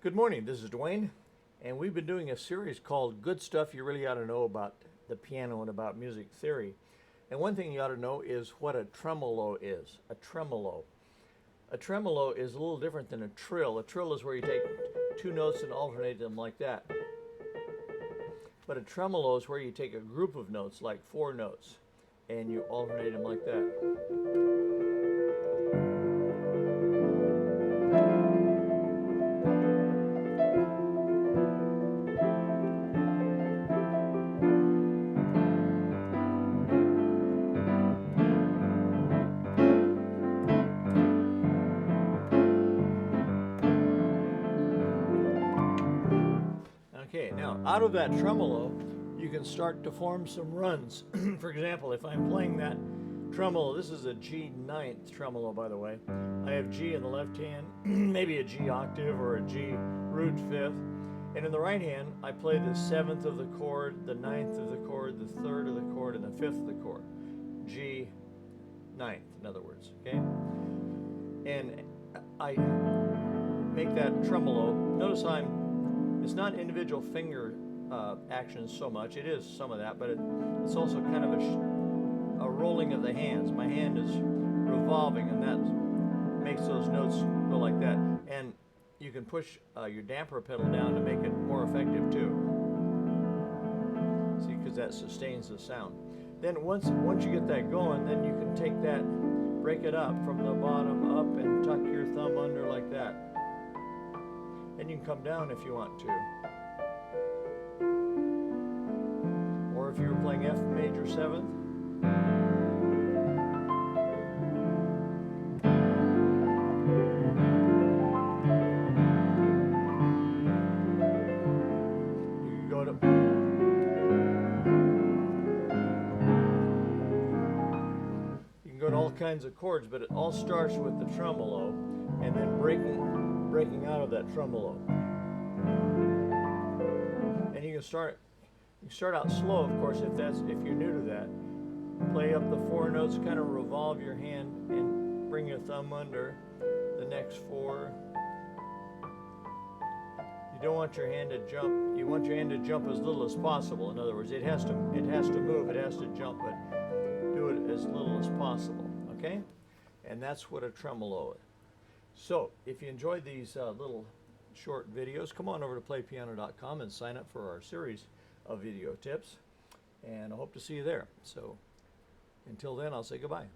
Good morning, this is Dwayne, and we've been doing a series called Good Stuff You Really Ought to Know About the Piano and About Music Theory. And one thing you ought to know is what a tremolo is. A tremolo. A tremolo is a little different than a trill. A trill is where you take two notes and alternate them like that. But a tremolo is where you take a group of notes, like four notes, and you alternate them like that. Okay, now out of that tremolo, you can start to form some runs. For example, if I'm playing that tremolo, this is a G ninth tremolo, by the way. I have G in the left hand, maybe a G octave or a G root fifth. And in the right hand, I play the seventh of the chord, the ninth of the chord, the third of the chord, and the fifth of the chord. G ninth, in other words, okay? And I make that tremolo. Notice it's not individual finger actions so much. It is some of that, but it's also kind of a rolling of the hands. My hand is revolving, and that makes those notes go like that. And you can push your damper pedal down to make it more effective too. See, because that sustains the sound. Then once you get that going, then you can take that, break it up from the bottom up, and tuck your thumb under like that. And you can come down if you want to. Or if you were playing F major 7th, you can go to all kinds of chords, but it all starts with the tremolo and then breaking out of that tremolo. And you can start out slow, of course, if you're new to that. Play up the four notes, kind of revolve your hand and bring your thumb under the next four. You don't want your hand to jump. You want your hand to jump as little as possible. In other words, it has to move, it has to jump, but do it as little as possible, okay? And that's what a tremolo is. So, if you enjoyed these little short videos, come on over to playpiano.com and sign up for our series of video tips. And I hope to see you there. So, until then, I'll say goodbye.